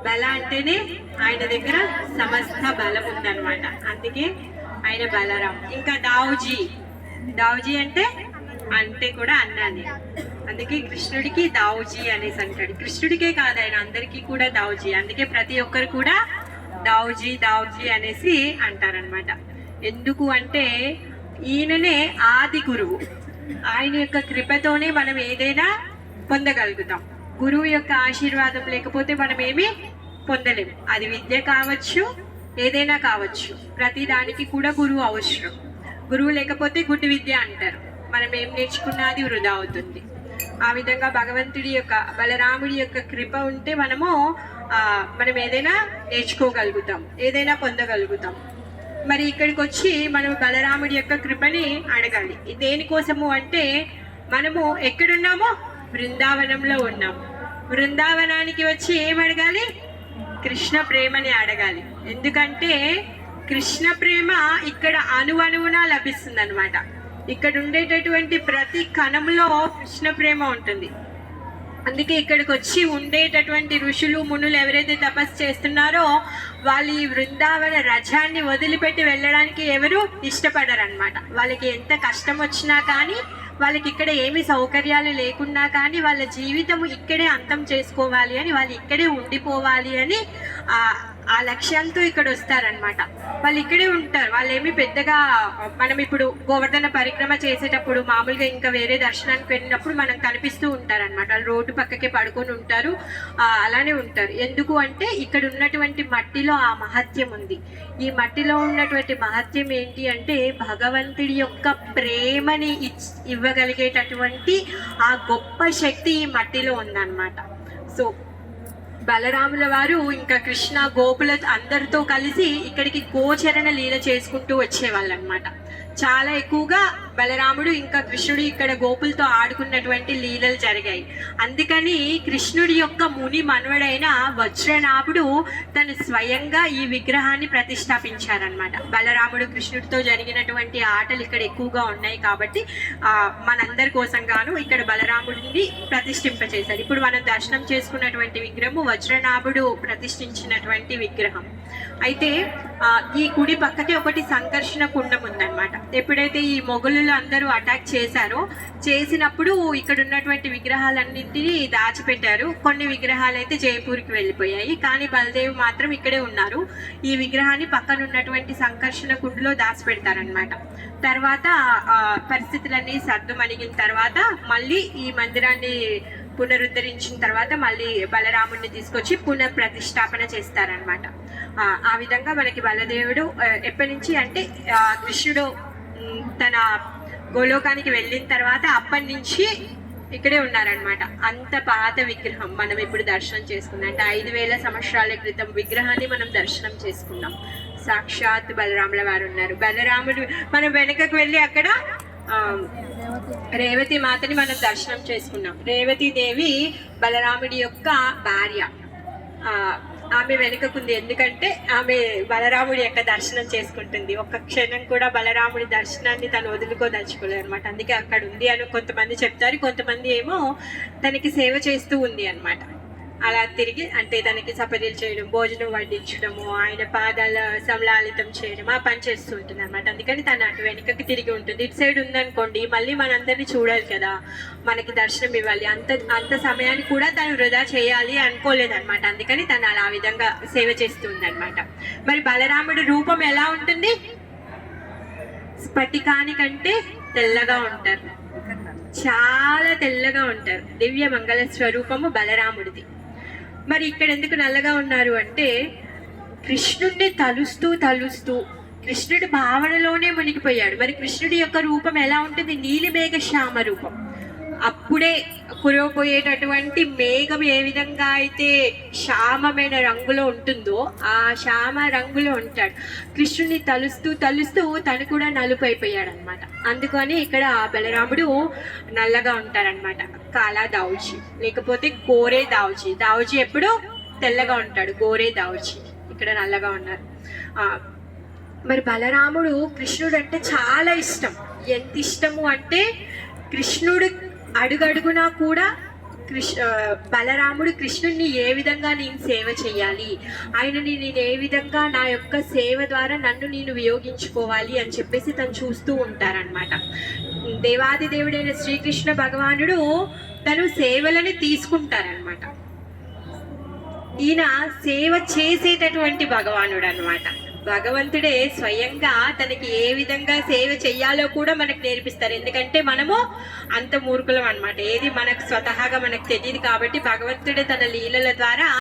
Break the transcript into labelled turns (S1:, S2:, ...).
S1: బల అంటేనే ఆయన దగ్గర సమస్త బలం ఉందన్నమాట, అందుకే ఆయన బలరాం. ఇంకా దావుజీ, దావుజీ అంటే కూడా అన్నాన్ని, అందుకే కృష్ణుడికి దావుజీ అనేసి అంటాడు. కృష్ణుడికే కాదు, ఆయన అందరికీ కూడా దావుజీ, అందుకే ప్రతి ఒక్కరు కూడా దావుజీ దావుజీ అనేసి అంటారనమాట. ఎందుకు అంటే ఈయననే ఆది గురువు, ఆయన యొక్క కృపతోనే మనం ఏదైనా పొందగలుగుతాం. గురువు యొక్క ఆశీర్వాదం లేకపోతే మనం ఏమీ పొందలేము. అది విద్య కావచ్చు, ఏదైనా కావచ్చు, ప్రతి దానికి కూడా గురువు అవసరం. గురువు లేకపోతే గుడ్డి విద్య అంటారు, మనం ఏం నేర్చుకున్నా అది వృధా అవుతుంది. ఆ విధంగా భగవంతుడి యొక్క, బలరాముడి యొక్క కృప ఉంటే మనం ఏదైనా నేర్చుకోగలుగుతాం, ఏదైనా పొందగలుగుతాం. మరి ఇక్కడికి వచ్చి మనం బలరాముడి యొక్క కృపని అడగాలి. దేనికోసము అంటే మనము ఎక్కడున్నామో బృందావనంలో ఉన్నాము. బృందావనానికి వచ్చి ఏం అడగాలి? కృష్ణ ప్రేమని అడగాలి. ఎందుకంటే కృష్ణ ప్రేమ ఇక్కడ అణువణువున లభిస్తుంది అనమాట. ఇక్కడ ఉండేటటువంటి ప్రతి కణంలో కృష్ణ ప్రేమ ఉంటుంది. అందుకే ఇక్కడికి వచ్చి ఉండేటటువంటి ఋషులు మునులు ఎవరైతే తపస్సు చేస్తున్నారో వాళ్ళు ఈ బృందావన రజాన్ని వదిలిపెట్టి వెళ్ళడానికి ఎవరు ఇష్టపడరనమాట. వాళ్ళకి ఎంత కష్టం వచ్చినా కానీ, వాళ్ళకి ఇక్కడ ఏమి సౌకర్యాలు లేకున్నా కానీ వాళ్ళ జీవితం ఇక్కడే అంతం చేసుకోవాలి అని, వాళ్ళు ఇక్కడే ఉండిపోవాలి అని ఆ లక్ష్యంతో ఇక్కడ వస్తారనమాట. వాళ్ళు ఇక్కడే ఉంటారు. వాళ్ళు ఏమి పెద్దగా, మనం ఇప్పుడు గోవర్ధన పరిక్రమ చేసేటప్పుడు మామూలుగా ఇంకా వేరే దర్శనానికి వెళ్ళినప్పుడు మనం కనిపిస్తూ ఉంటారనమాట. వాళ్ళు రోడ్డు పక్కకే పడుకొని ఉంటారు, అలానే ఉంటారు. ఎందుకు అంటే ఇక్కడ ఉన్నటువంటి మట్టిలో ఆ మహత్యం ఉంది. ఈ మట్టిలో ఉన్నటువంటి మహత్యం ఏంటి అంటే భగవంతుడి యొక్క ప్రేమని ఇవ్వగలిగేటటువంటి ఆ గొప్ప శక్తి ఈ మట్టిలో ఉందన్నమాట. సో బలరాముల వారు ఇంకా కృష్ణ గోపుల అందరితో కలిసి ఇక్కడికి గోచరణ లీల చేసుకుంటూ వచ్చేవాళ్ళు అనమాట. చాలా ఎక్కువగా బలరాముడు ఇంకా కృష్ణుడు ఇక్కడ గోపులతో ఆడుకున్నటువంటి లీలలు జరిగాయి. అందుకని కృష్ణుడి యొక్క ముని మనవడైన వజ్రనాభుడు తను స్వయంగా ఈ విగ్రహాన్ని ప్రతిష్టాపించారనమాట. బలరాముడు కృష్ణుడితో జరిగినటువంటి ఆటలు ఇక్కడ ఎక్కువగా ఉన్నాయి కాబట్టి మనందరి కోసం గాను ఇక్కడ బలరాముడిని ప్రతిష్ఠింపచేశారు. ఇప్పుడు మనం దర్శనం చేసుకున్నటువంటి విగ్రహము వజ్రనాభుడు ప్రతిష్ఠించినటువంటి విగ్రహం. అయితే ఈ కుడి పక్కకి ఒకటి సంకర్షణ కుండం ఉందన్నమాట. ఎప్పుడైతే ఈ మొఘలులు అందరూ అటాక్ చేసినప్పుడు ఇక్కడ ఉన్నటువంటి విగ్రహాలన్నింటినీ దాచిపెట్టారు. కొన్ని విగ్రహాలు అయితే జైపూర్కి వెళ్ళిపోయాయి, కానీ బలదేవ్ మాత్రం ఇక్కడే ఉన్నారు. ఈ విగ్రహాన్ని పక్కన ఉన్నటువంటి సంకర్షణ కుండలో దాచిపెడతారనమాట. తర్వాత పరిస్థితులన్నీ సర్దుమణిగిన తర్వాత మళ్ళీ ఈ మందిరాన్ని పునరుద్ధరించిన తర్వాత మళ్ళీ బలరాముడిని తీసుకొచ్చి పునః ప్రతిష్టాపన చేస్తారనమాట. ఆ విధంగా మనకి బలదేవుడు ఎప్పటి నుంచి అంటే కృష్ణుడు తన గోలోకానికి వెళ్ళిన తర్వాత అప్పటి నుంచి ఇక్కడే ఉన్నారనమాట. అంత పాత విగ్రహం మనం ఇప్పుడు దర్శనం చేసుకున్నాం. అంటే 5000 సంవత్సరాల క్రితం విగ్రహాన్ని మనం దర్శనం చేసుకున్నాం. సాక్షాత్ బలరాముల వారు ఉన్నారు. బలరాముడు మనం వెనకకు వెళ్ళి అక్కడ రేవతి మాతని మనం దర్శనం చేసుకున్నాం. రేవతి దేవి బలరాముడి యొక్క భార్య. ఆమె వెనుకకుంది, ఎందుకంటే ఆమె బలరాముడి యొక్క దర్శనం చేసుకుంటుంది. ఒక్క క్షణం కూడా బలరాముడి దర్శనాన్ని తను వదులుకోదలుచుకోలేదు అనమాట. అందుకే అక్కడ ఉంది అని కొంతమంది చెప్తారు, కొంతమంది ఏమో తనకి సేవ చేస్తూ ఉంది అనమాట. అలా తిరిగి అంటే తనకి సపర్యలు చేయడం, భోజనం వడ్డించడము, ఆయన పాదాల సంలాలితం చేయడం, ఆ పని చేస్తూ ఉంటుంది అనమాట. అందుకని తను అటు వెనుకకి తిరిగి ఉంటుంది. ఇటు సైడ్ ఉందనుకోండి మళ్ళీ మనందరినీ చూడాలి కదా, మనకి దర్శనం ఇవ్వాలి. అంత సమయాన్ని కూడా తను వృధా చేయాలి అనుకోలేదన్నమాట. అందుకని తను అలా విధంగా సేవ చేస్తుంది అనమాట. మరి బలరాముడి రూపం ఎలా ఉంటుంది? స్ఫటికానికంటే తెల్లగా ఉంటారు, చాలా తెల్లగా ఉంటారు. దివ్య మంగళ స్వరూపము బలరాముడిది. మరి ఇక్కడ ఎందుకు నల్లగా ఉన్నారు అంటే కృష్ణుడిని తలుస్తూ కృష్ణుడి భావనలోనే మునిగిపోయాడు. మరి కృష్ణుడి యొక్క రూపం ఎలా ఉంటుంది? నీలిమేఘ శ్యామ రూపం. అప్పుడే కురవపోయేటటువంటి మేఘం ఏ విధంగా అయితే శ్యామమైన రంగులో ఉంటుందో ఆ శ్యామ రంగులో ఉంటాడు. కృష్ణుని తలుస్తూ తను కూడా నలుపు అయిపోయాడు అనమాట. అందుకని ఇక్కడ బలరాముడు నల్లగా ఉంటారనమాట. కాలా దావుజీ లేకపోతే గోరే దావుజీ. దావుజీ ఎప్పుడు తెల్లగా ఉంటాడు, గోరే దావుజీ ఇక్కడ నల్లగా ఉన్నారు. మరి బలరాముడు కృష్ణుడు అంటే చాలా ఇష్టం. ఎంత ఇష్టము అంటే కృష్ణుడు అడుగడుగునా కూడా బలరాముడు కృష్ణుడిని ఏ విధంగా నేను సేవ చేయాలి, ఆయనని నేను ఏ విధంగా నా యొక్క సేవ ద్వారా నన్ను నేను వియోగించుకోవాలి అని చెప్పేసి తను చూస్తూ ఉంటారనమాట. దేవాది దేవుడైన శ్రీకృష్ణ భగవానుడు తను సేవలను తీసుకుంటారనమాట. ఈయన సేవ చేసేటటువంటి భగవానుడు అనమాట. భగవంతుడే స్వయంగా తనకి ఏ విధంగా సేవ చెయ్యాలో కూడా మనకు నేర్పిస్తారు. ఎందుకంటే మనము అంత మూర్ఖులం అనమాట, ఏది మనకు స్వతహాగా మనకు తెలియదు. కాబట్టి భగవంతుడే తన లీలల ద్వారా